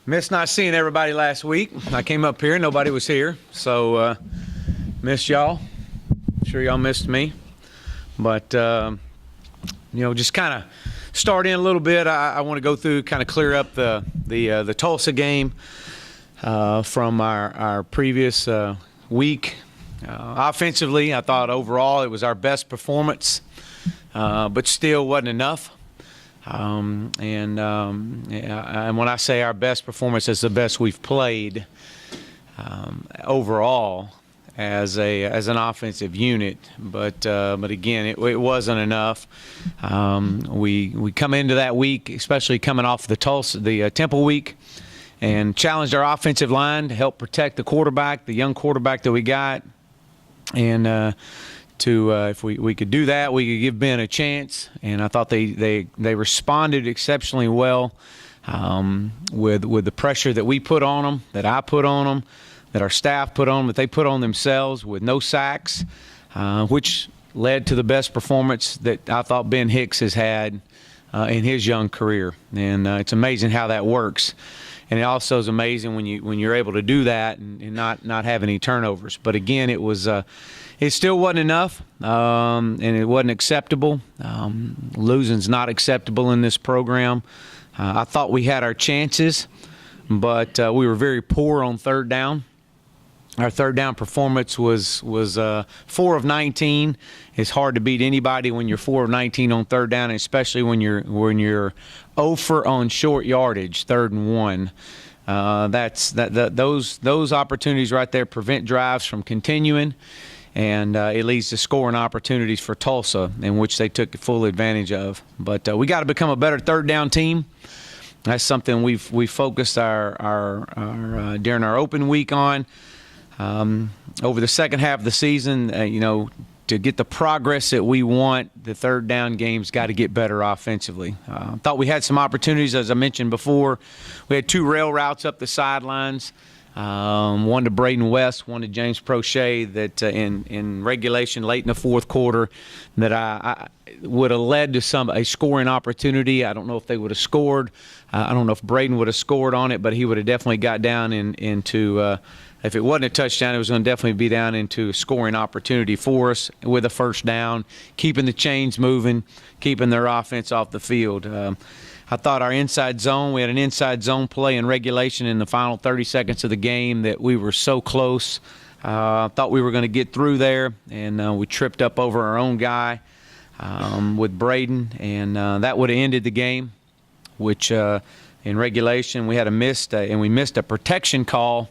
Missed not seeing everybody last week. I came up here, nobody was here, so missed y'all. Sure y'all missed me. But, just kind of start in a little bit. I want to go through, kind of clear up the Tulsa game from our previous week. Offensively, I thought overall it was our best performance, but still wasn't enough. And when I say our best performance, it's the best we've played overall as an offensive unit. But again, it wasn't enough. We come into that week, especially coming off the Temple week, and challenged our offensive line to help protect the young quarterback that we got, and if we could do that, we could give Ben a chance. And I thought they responded exceptionally well with the pressure that we put on them, that I put on them, that our staff put on them, that they put on themselves, with no sacks, which led to the best performance that I thought Ben Hicks has had in his young career. And it's amazing how that works. And it also is amazing when you're able to do that and not have any turnovers. But again, it still wasn't enough, and it wasn't acceptable. Losing's not acceptable in this program. I thought we had our chances, but we were very poor on third down. Our third down performance was 4 of 19. It's hard to beat anybody when you're 4 of 19 on third down, especially when you're 0 for on short yardage, 3rd and 1. Those opportunities right there prevent drives from continuing, and it leads to scoring opportunities for Tulsa, in which they took full advantage of. But we got to become a better third down team. That's something we focused during our open week on. Over the second half of the season, to get the progress that we want, the third down game's got to get better offensively. Thought we had some opportunities, as I mentioned before. We had 2 rail routes up the sidelines, one to Braden West, one to James Prochet, that in regulation late in the fourth quarter, that I would have led to a scoring opportunity. I don't know if they would have scored. I don't know if Braden would have scored on it, but he would have definitely got down into if it wasn't a touchdown, it was going to definitely be down into a scoring opportunity for us with a first down, keeping the chains moving, keeping their offense off the field. I thought we had an inside zone play in regulation in the final 30 seconds of the game that we were so close. Thought we were going to get through there, and we tripped up over our own guy with Braden, and that would have ended the game, which in regulation we missed a protection call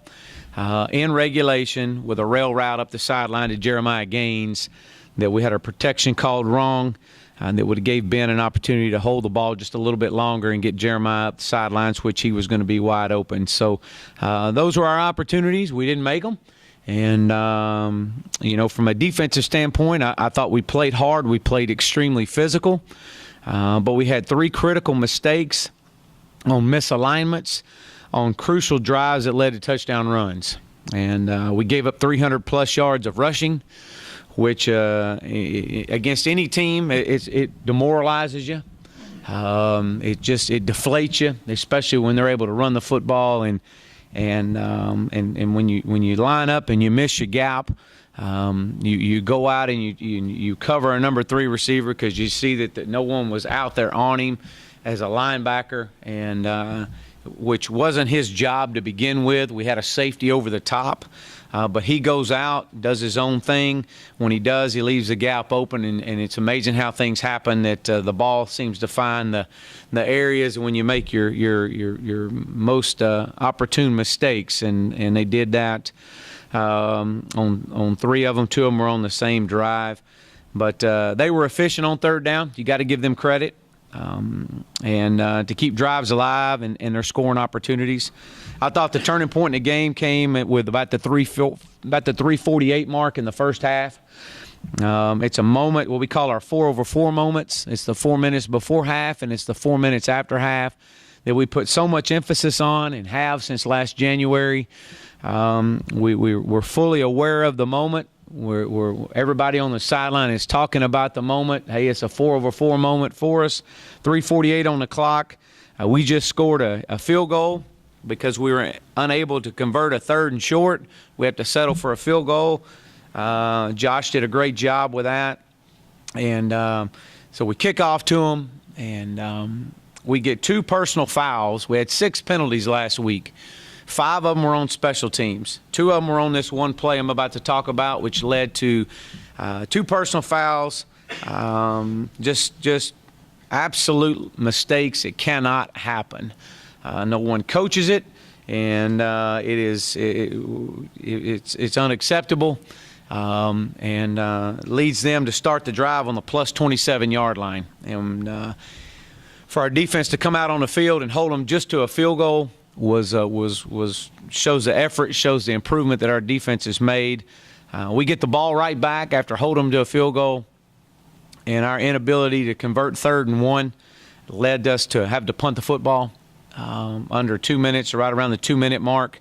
in regulation with a rail route up the sideline to Jeremiah Gaines, that we had our protection called wrong, and that would have gave Ben an opportunity to hold the ball just a little bit longer and get Jeremiah up the sidelines, which he was going to be wide open. So those were our opportunities. We didn't make them. And, from a defensive standpoint, I thought we played hard. We played extremely physical. But we had 3 critical mistakes on misalignments, on crucial drives that led to touchdown runs. And we gave up 300-plus yards of rushing, which against any team, it demoralizes you. It deflates you, especially when they're able to run the football. And when you line up and you miss your gap, you go out and you cover a number 3 receiver because you see that no one was out there on him as a linebacker, and which wasn't his job to begin with. We had a safety over the top, but he goes out, does his own thing. When he does, he leaves the gap open, and it's amazing how things happen, that the ball seems to find the areas when you make your most opportune mistakes, and they did that on 3 of them. 2 of them were on the same drive, but they were efficient on third down. You got to give them credit. And to keep drives alive and their scoring opportunities. I thought the turning point in the game came with about the 3:48 mark in the first half. It's a moment, what we call our 4 over 4 moments. It's the 4 minutes before half, and it's the 4 minutes after half that we put so much emphasis on and have since last January. We're fully aware of the moment. Everybody on the sideline is talking about the moment. Hey, it's a 4 over 4 moment for us. 3:48 on the clock. We just scored a field goal because we were unable to convert a 3rd and short. We have to settle for a field goal. Josh did a great job with that. And so we kick off to them, and we get 2 personal fouls. We had 6 penalties last week. 5 of them were on special teams. 2 of them were on this one play I'm about to talk about, which led to 2 personal fouls. Just absolute mistakes. It cannot happen. No one coaches it, and it's unacceptable, and leads them to start the drive on the plus 27-yard line. And for our defense to come out on the field and hold them just to a field goal was shows the effort, shows the improvement that our defense has made. We get the ball right back after holding them to a field goal, and our inability to convert 3rd and 1 led us to have to punt the football under 2 minutes, right around the 2-minute mark,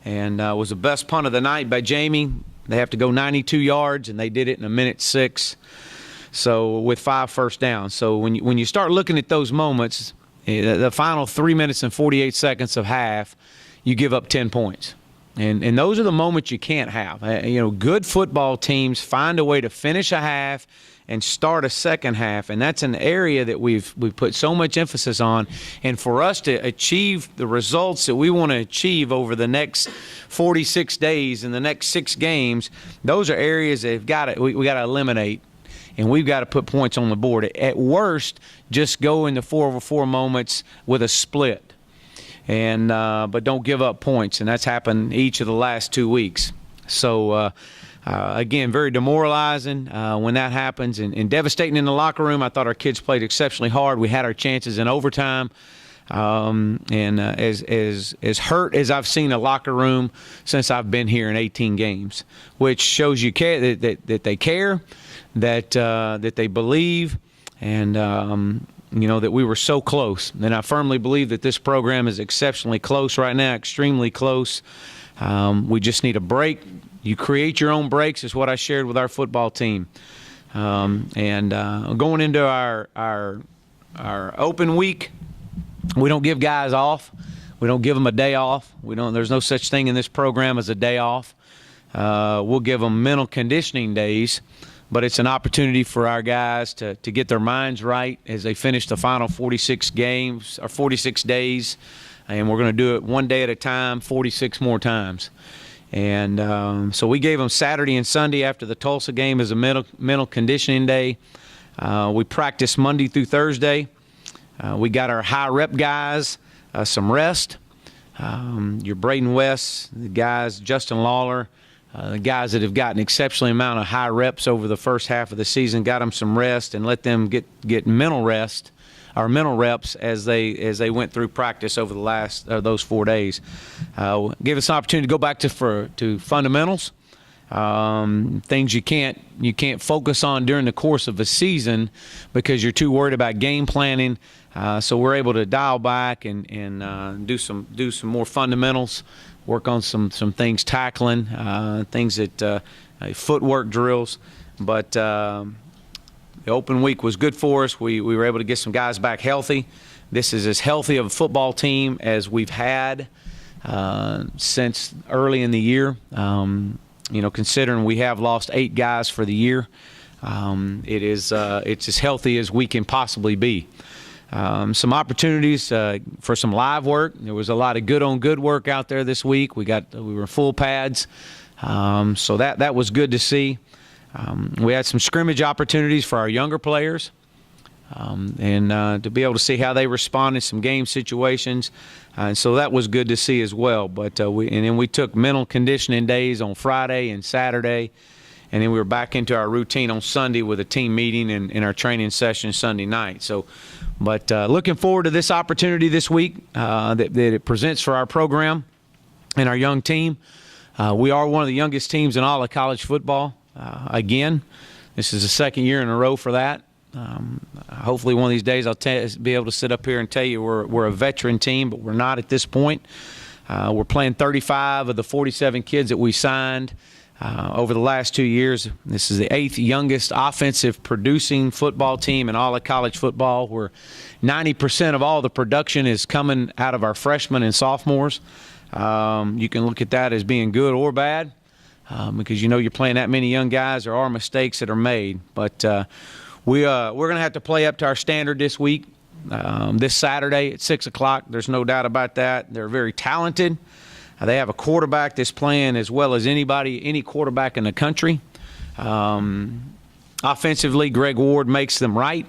and was the best punt of the night by Jamie. They have to go 92 yards, and they did it in 1:06. So with 5 first downs. So when you start looking at those moments, the final 3 minutes and 48 seconds of half, you give up 10 points. And those are the moments you can't have. Good football teams find a way to finish a half and start a second half, and that's an area that we've put so much emphasis on. And for us to achieve the results that we want to achieve over the next 46 days and the next 6 games, those are areas that we got to eliminate, and we've got to put points on the board. At worst, just go into 4-over-4 moments with a split, and but don't give up points, and that's happened each of the last 2 weeks. So again, very demoralizing when that happens, and devastating in the locker room. I thought our kids played exceptionally hard. We had our chances in overtime, and as hurt as I've seen a locker room since I've been here in 18 games, which shows you care, that they care, that they believe, and that we were so close. And I firmly believe that this program is exceptionally close right now, extremely close. We just need a break. You create your own breaks is what I shared with our football team. And going into our open week, we don't give guys off. We don't give them a day off. There's no such thing in this program as a day off. We'll give them mental conditioning days, but it's an opportunity for our guys to get their minds right as they finish the final 46 games or 46 days. And we're going to do it one day at a time, 46 more times. And so we gave them Saturday and Sunday after the Tulsa game as a mental conditioning day. We practiced Monday through Thursday. We got our high rep guys some rest. Your Braden West, the guys, Justin Lawler, the guys that have gotten exceptionally amount of high reps over the first half of the season, got them some rest and let them get mental rest, or mental reps as they went through practice over the last those 4 days. Give us an opportunity to go back to fundamentals, things you can't focus on during the course of a season because you're too worried about game planning. So we're able to dial back and do some more fundamentals, work on some things, tackling, things that footwork drills. But the open week was good for us. We were able to get some guys back healthy. This is as healthy of a football team as we've had since early in the year. Considering we have lost 8 guys for the year, it's as healthy as we can possibly be. Some opportunities for some live work. There was a lot of good work out there this week. We were full pads, so that was good to see. We had some scrimmage opportunities for our younger players, and to be able to see how they respond in some game situations, and so that was good to see as well. But then we took mental conditioning days on Friday and Saturday, and then we were back into our routine on Sunday with a team meeting and our training session Sunday night. So, but looking forward to this opportunity this week that it presents for our program and our young team. We are one of the youngest teams in all of college football. Again, this is the second year in a row for that. Hopefully one of these days I'll be able to sit up here and tell you we're a veteran team, but we're not at this point. We're playing 35 of the 47 kids that we signed. over the last 2 years. This is the 8th youngest offensive producing football team in all of college football, where 90% of all the production is coming out of our freshmen and sophomores. You can look at that as being good or bad, because you're playing that many young guys. There are mistakes that are made, but we're going to have to play up to our standard this week. This Saturday at 6 o'clock. There's no doubt about that. They're very talented. They have a quarterback that's playing as well as any quarterback in the country. Offensively, Greg Ward makes them right,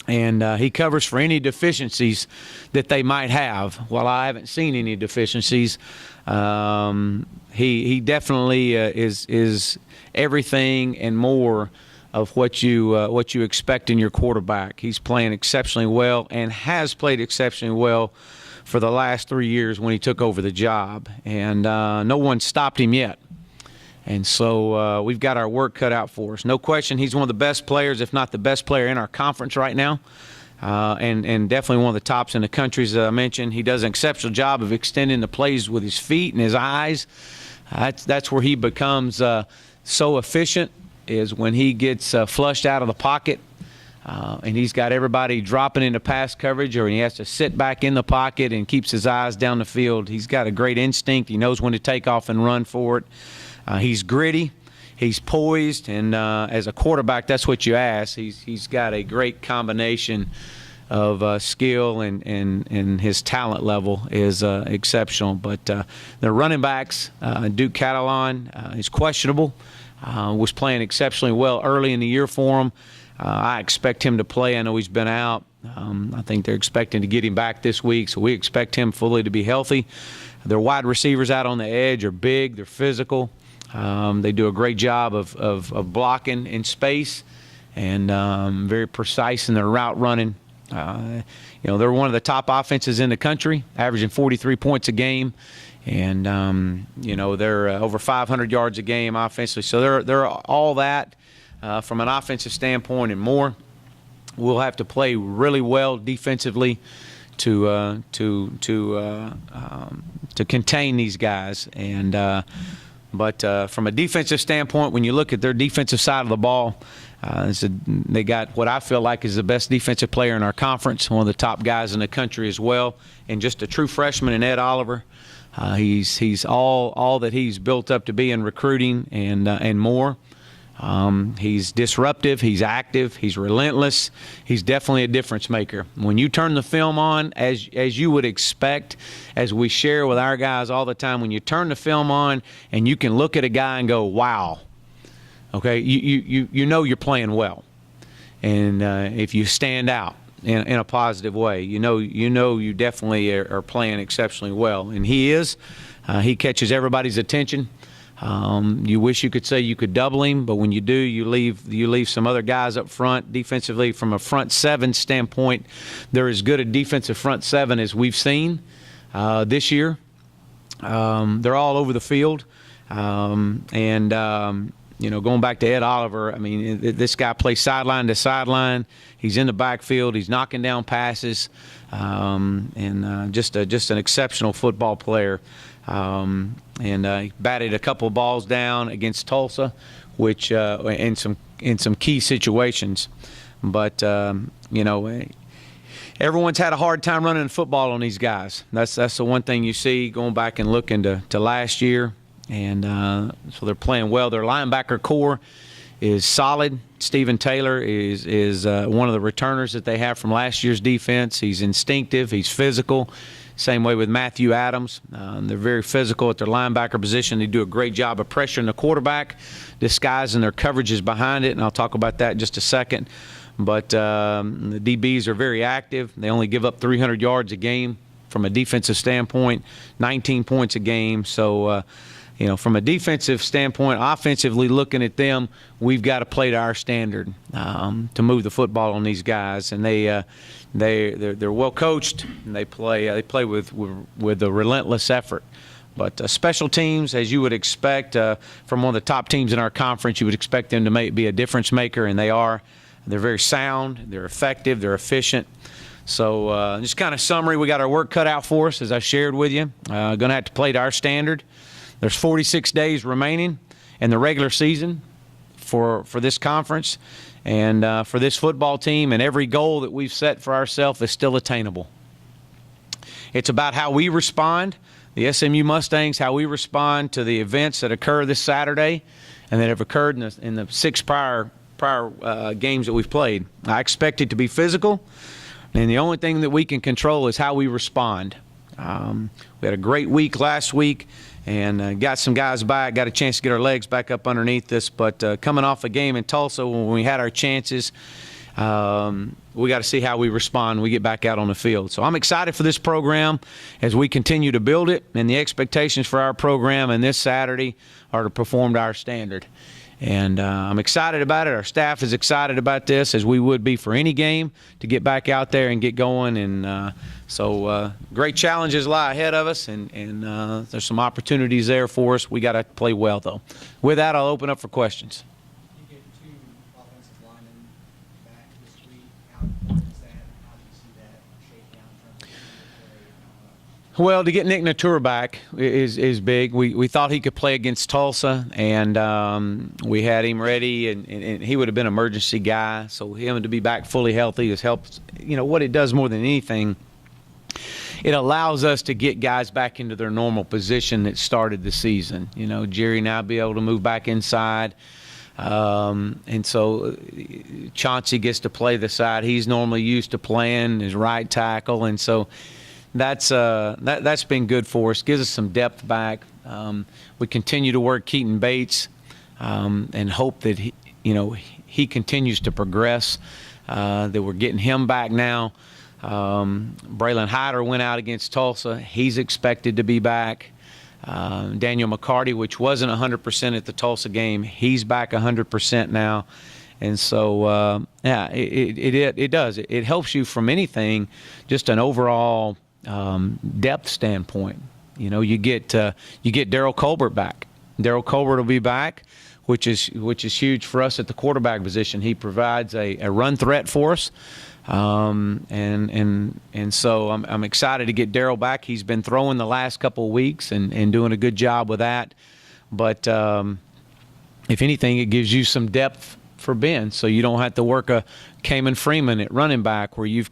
and he covers for any deficiencies that they might have. While I haven't seen any deficiencies, he definitely is everything and more of what you expect in your quarterback. He's playing exceptionally well and has played exceptionally well for the last 3 years when he took over the job, and no one stopped him yet. And so we've got our work cut out for us. No question, he's one of the best players, if not the best player in our conference right now, and definitely one of the tops in the country, as I mentioned. He does an exceptional job of extending the plays with his feet and his eyes. That's where he becomes so efficient, is when he gets flushed out of the pocket. And he's got everybody dropping into pass coverage, or he has to sit back in the pocket and keeps his eyes down the field. He's got a great instinct. He knows when to take off and run for it. He's gritty. He's poised. And as a quarterback, that's what you ask. He's got a great combination of skill, and his talent level is exceptional. But the running backs, Duke Catalan is questionable. Was playing exceptionally well early in the year for him. I expect him to play. I know he's been out. I think they're expecting to get him back this week, so we expect him fully to be healthy. Their wide receivers out on the edge are big. They're physical. They do a great job of blocking in space, and very precise in their route running. They're one of the top offenses in the country, averaging 43 points a game. And, they're over 500 yards a game offensively. So they're all that from an offensive standpoint and more. We'll have to play really well defensively to contain these guys. And but from a defensive standpoint, when you look at their defensive side of the ball, they got what I feel like is the best defensive player in our conference, one of the top guys in the country as well, and just a true freshman in Ed Oliver. He's all that he's built up to be in recruiting and more. He's disruptive. He's active. He's relentless. He's definitely a difference maker. When you turn the film on, as you would expect, as we share with our guys all the time, when you turn the film on and you can look at a guy and go, "Wow," okay, you know you're playing well, and if you stand out in a positive way, you definitely are playing exceptionally well, and he is. He catches everybody's attention. You wish you could say you could double him, but when you do, you leave some other guys up front. Defensively, from a front seven standpoint, they're as good a defensive front seven as we've seen this year. They're all over the field, and going back to Ed Oliver, I mean, this guy plays sideline to sideline. He's in the backfield. He's knocking down passes, and just an exceptional football player. He batted a couple of balls down against Tulsa, which in some key situations. But everyone's had a hard time running football on these guys. That's the one thing you see going back and looking to last year. And so they're playing well. Their linebacker core is solid. Stephen Taylor is one of the returners that they have from last year's defense. He's instinctive. He's physical. Same way with Matthew Adams. They're very physical at their linebacker position. They do a great job of pressuring the quarterback, disguising their coverages behind it, and I'll talk about that in just a second. But the DBs are very active. They only give up 300 yards a game from a defensive standpoint, 19 points a game. So, from a defensive standpoint, offensively looking at them, we've got to play to our standard to move the football on these guys. And they're well coached, and they play with a relentless effort. But special teams, as you would expect from one of the top teams in our conference, you would expect them to be a difference maker, and they are. They're very sound. They're effective. They're efficient. So just kind of summary, we got our work cut out for us, as I shared with you. Going to have to play to our standard. There's 46 days remaining, in the regular season for this conference and for this football team, and every goal that we've set for ourselves is still attainable. It's about how we respond, the SMU Mustangs, how we respond to the events that occur this Saturday and that have occurred in the 6 prior games that we've played. I expect it to be physical, and the only thing that we can control is how we respond. We had a great week last week and got some guys back, got a chance to get our legs back up underneath us. But coming off a game in Tulsa when we had our chances, we got to see how we respond when we get back out on the field. So I'm excited for this program as we continue to build it, and the expectations for our program and this Saturday are to perform to our standard. And I'm excited about it. Our staff is excited about this, as we would be for any game, to get back out there and get going. And so great challenges lie ahead of us, and there's some opportunities there for us. We got to play well, though. With that, I'll open up for questions. You get 2 offensive linemen back this week. How important is that? How do you see that shaking out in terms of play? Well, to get Nick Natura back is big. We thought he could play against Tulsa, and we had him ready, and he would have been an emergency guy. So him to be back fully healthy has helped. What it does more than anything, it allows us to get guys back into their normal position that started the season. Jerry now be able to move back inside. And so Chauncey gets to play the side he's normally used to playing, his right tackle, and so that's been good for us. Gives us some depth back. We continue to work Keaton Bates and hope that he continues to progress. That we're getting him back now. Braylon Hyder went out against Tulsa. He's expected to be back. Daniel McCarty, which wasn't 100% at the Tulsa game, he's back 100% now. And so, it does. It helps you from anything, just an overall depth standpoint. You get Daryl Colbert back. Daryl Colbert will be back, which is huge for us at the quarterback position. He provides a run threat for us. And so I'm excited to get Daryl back. He's been throwing the last couple of weeks and doing a good job with that. But if anything, it gives you some depth for Ben, so you don't have to work a Kamen Freeman at running back, where you've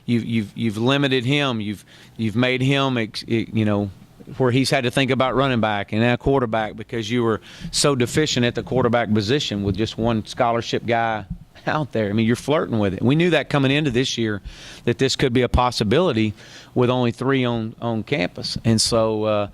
limited him. You've made him where he's had to think about running back and a quarterback, because you were so deficient at the quarterback position with just one scholarship guy out there. You're flirting with it. We knew that coming into this year, that this could be a possibility with only 3 on campus. And so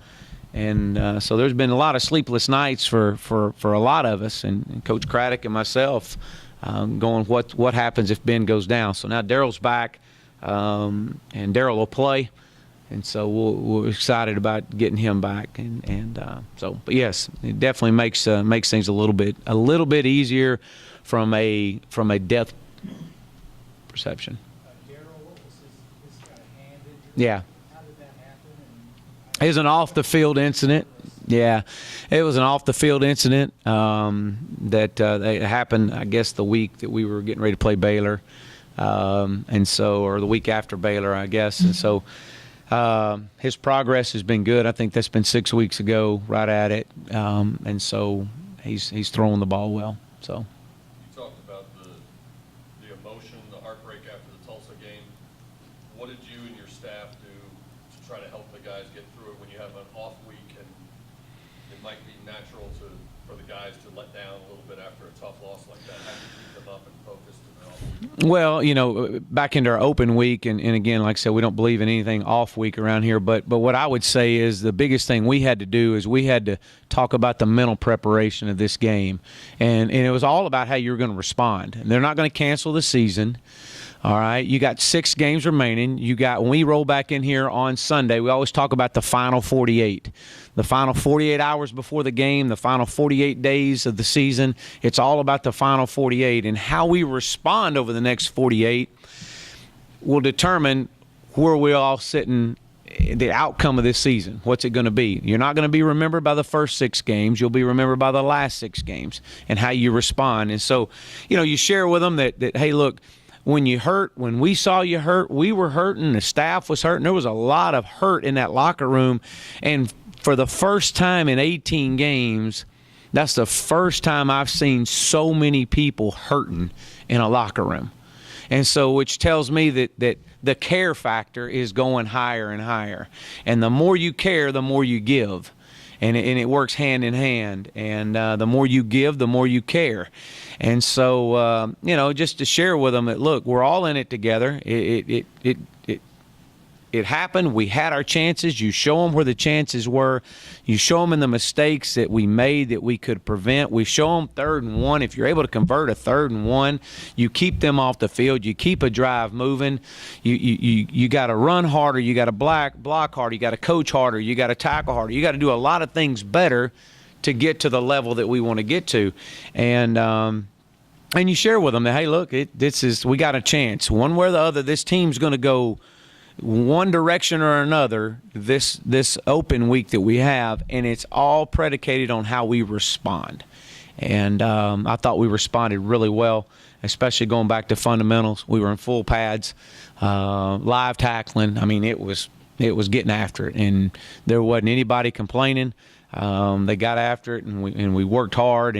so there's been a lot of sleepless nights for a lot of us, and Coach Craddock and myself going, what happens if Ben goes down? So now Daryl's back, and Daryl will play. And so we're excited about getting him back, but yes, it definitely makes things a little bit easier from a depth perception. Daryl, what was his got a hand injury? Yeah. How did that happen? It was an off-the-field incident. Yeah, it was an off-the-field incident that happened, I guess, the week that we were getting ready to play Baylor, or the week after Baylor, I guess. And so his progress has been good. I think that's been 6 weeks ago, right at it. And so he's throwing the ball well. So. You talked about the emotion, the heartbreak after the Tulsa game. What did you and your staff do to try to help the guys get through it when you have an off week, and it might be natural for the guys to let down a little bit after a tough loss like that? How do you keep them up and focused in the off week? Well, back into our open week, and again, like I said, we don't believe in anything off week around here, but what I would say is the biggest thing we had to do is we had to talk about the mental preparation of this game, and it was all about how you're going to respond. And they're not going to cancel the season. All right, you got 6 games remaining. When we roll back in here on Sunday, we always talk about the final 48. The final 48 hours before the game, the final 48 days of the season. It's all about the final 48, and how we respond over the next 48 will determine where we all sitting, the outcome of this season. What's it going to be? You're not going to be remembered by the first 6 games. You'll be remembered by the last 6 games and how you respond. And so, you share with them that hey, look, when we saw you hurt, we were hurting, the staff was hurting. There was a lot of hurt in that locker room. And for the first time in 18 games, That's the first time I've seen so many people hurting in a locker room. And so, which tells me that the care factor is going higher and higher. And the more you care, the more you give. And it works hand in hand. And the more you give, the more you care. And so, just to share with them that, look, we're all in it together. It happened. We had our chances. You show them where the chances were. You show them in the mistakes that we made that we could prevent. We show them 3rd and 1. If you're able to convert a 3rd and 1, you keep them off the field. You keep a drive moving. You got to run harder. You got to block harder. You got to coach harder. You got to tackle harder. You got to do a lot of things better to get to the level that we want to get to. And you share with them that, hey, look, we got a chance. One way or the other, this team's going to go one direction or another this open week that we have, and it's all predicated on how we respond. And I thought we responded really well, especially going back to fundamentals. We were in full pads, live tackling. I mean, it was getting after it, and there wasn't anybody complaining. They got after it, and we worked hard,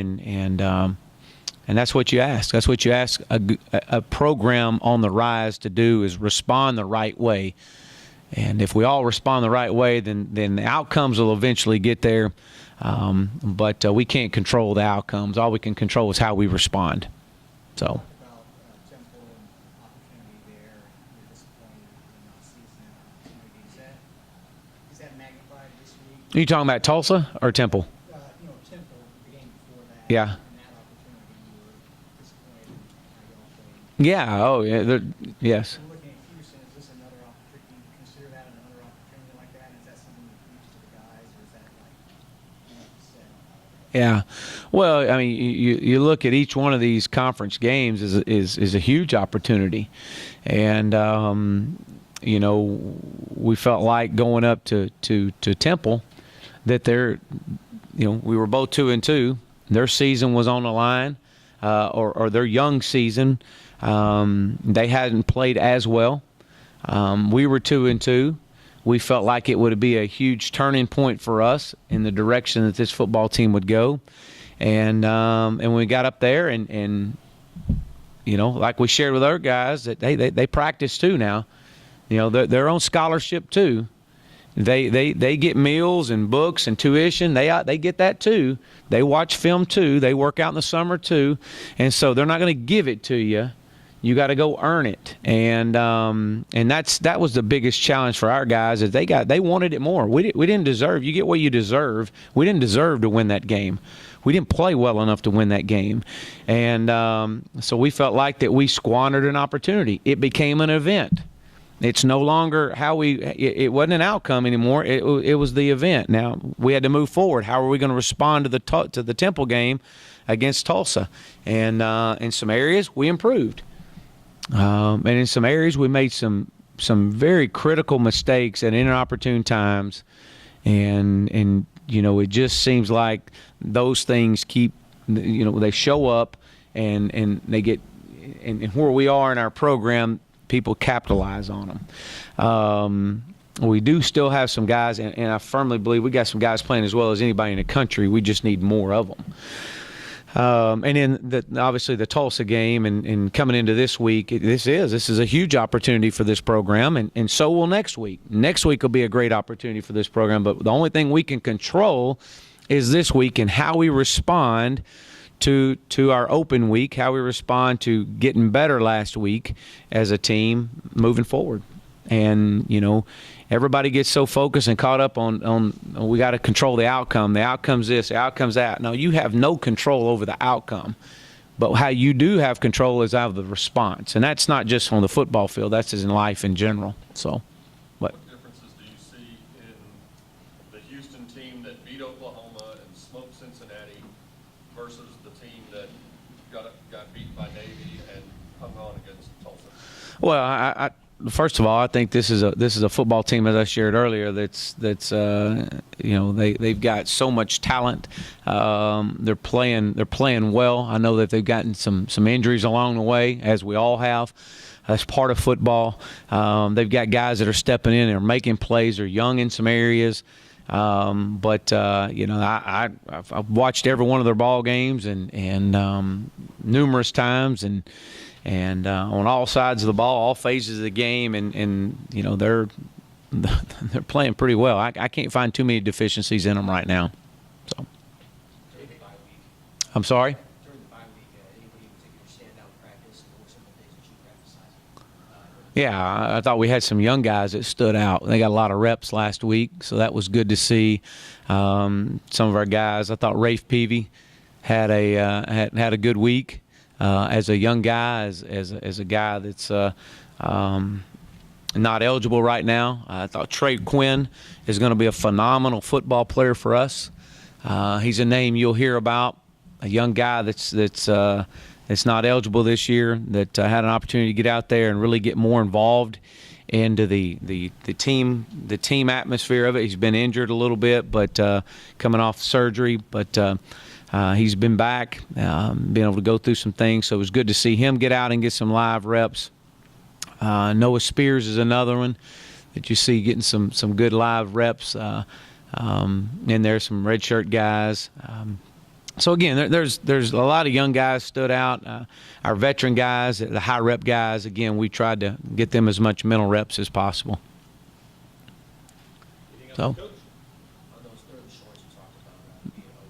and that's what you ask. That's what you ask a program on the rise to do, is respond the right way. And if we all respond the right way, then the outcomes will eventually get there. But we can't control the outcomes. All we can control is how we respond. So. About Temple and opportunity there. You're disappointed in not seizing that opportunity. Is that magnified this week? Are you talking about Tulsa or Temple? Temple, the game before that. Yeah. Yeah. Yeah. Oh, yeah. Yes. I'm looking at Houston. Is this another opportunity? Do you consider that another opportunity like that? Is that something you preach to the guys, or is that like Yeah. Well, I mean, you look at each one of these conference games is a huge opportunity, and we felt like going up to Temple that we were both 2-2. Their season was on the line, or their young season. They hadn't played as well. We were 2-2. We felt like it would be a huge turning point for us in the direction that this football team would go. And we got up there and like we shared with our guys, that they practice too now. They're on scholarship too. They get meals and books and tuition. They get that too. They watch film too. They work out in the summer too. And so they're not going to give it to you. You got to go earn it. And that was the biggest challenge for our guys, is they wanted it more. We didn't deserve. You get what you deserve. We didn't deserve to win that game. We didn't play well enough to win that game. And so we felt like that we squandered an opportunity. It became an event. It's no longer it wasn't an outcome anymore. It was the event. Now we had to move forward. How are we going to respond to the Temple game against Tulsa? And in some areas we improved, and in some areas we made some very critical mistakes at inopportune times, and it just seems like those things keep they show up and they get and where we are in our program. People capitalize on them. We do still have some guys, and I firmly believe we got some guys playing as well as anybody in the country. We just need more of them. And then obviously the Tulsa game and coming into this week, this is a huge opportunity for this program, and so will next week. Next week will be a great opportunity for this program, but the only thing we can control is this week and how we respond to our open week, how we respond to getting better last week as a team moving forward. And, everybody gets so focused and caught up on we got to control the outcome. The outcome's this, the outcome's that. No, you have no control over the outcome. But how you do have control is out of the response. And that's not just on the football field. That's in life in general. So, what differences do you see in the Houston team that beat Oklahoma and smoked Cincinnati versus the team that got beat by Navy and hung on against Tulsa? Well, I first of all, I think this is a football team, as I shared earlier, that's they've got so much talent. They're playing well. I know that they've gotten some injuries along the way, as we all have. That's part of football. They've got guys that are stepping in and are making plays. They're young in some areas. But I've watched every one of their ball games and numerous times and on all sides of the ball, all phases of the game, and they're playing pretty well. I can't find too many deficiencies in them right now. So During the bye week, I'm sorry. during the bye week, anybody in particular stand out in practice, and what were some of the things that you were emphasizing? Yeah, I thought we had some young guys that stood out. They got a lot of reps last week, so that was good to see. Some of our guys, I thought Rafe Peavy had a good week as a young guy, as a guy that's not eligible right now. I thought Trey Quinn is going to be a phenomenal football player for us. He's a name you'll hear about, a young guy that's not eligible this year, that had an opportunity to get out there and really get more involved into the team atmosphere of it. He's been injured a little bit, but coming off surgery, but he's been back, been able to go through some things. So it was good to see him get out and get some live reps. Noah Spears is another one that you see getting some good live reps. And there's some redshirt guys. So again, there's a lot of young guys stood out. Our veteran guys, the high rep guys, again, we tried to get them as much mental reps as possible. So. On those third and shorts you talked about being over,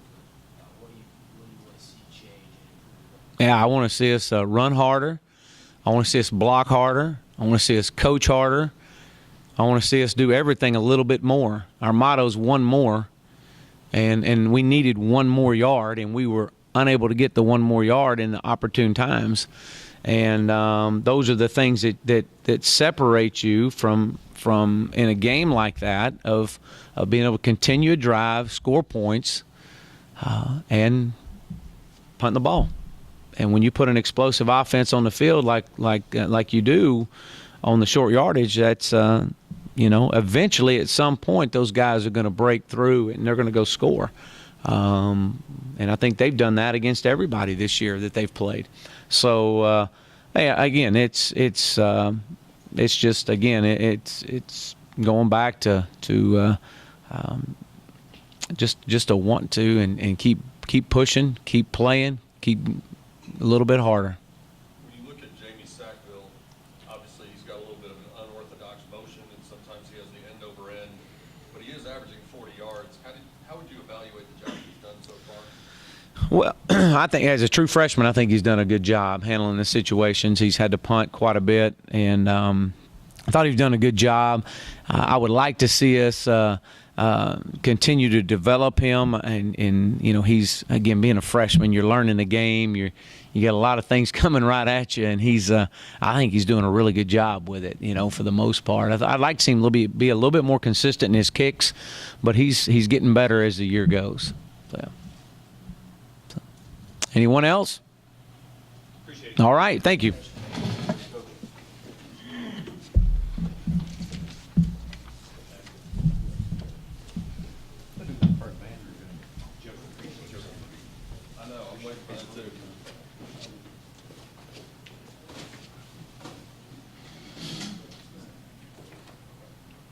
what do you want to see change and improve? Yeah, I want to see us run harder. I want to see us block harder. I want to see us coach harder. I want to see us do everything a little bit more. Our motto is one more, and we needed one more yard, and we were unable to get the one more yard in the opportune times. And those are the things that separate you from in a game like that of being able to continue a drive, score points, and punt the ball. And when you put an explosive offense on the field like you do on the short yardage, that's eventually at some point those guys are going to break through and they're going to go score. And I think they've done that against everybody this year that they've played. So again, it's just again it's going back to just a want to and keep pushing, keep playing, keep a little bit harder. When you look at Jamie Sackville, obviously he's got a little bit of an unorthodox motion, and sometimes he has the end over end, but he is averaging 40 yards. How would you evaluate the job he's done so far? Well, I think as a true freshman, I think he's done a good job handling the situations. He's had to punt quite a bit, and I thought he's done a good job. I would like to see us continue to develop him, and he's, again, being a freshman, you're learning the game. You got a lot of things coming right at you, and I think he's doing a really good job with it, for the most part. I'd like to see him be a little bit more consistent in his kicks, but he's getting better as the year goes. So. Anyone else? Appreciate it. All right, thank you. I know, I'm waiting for that too.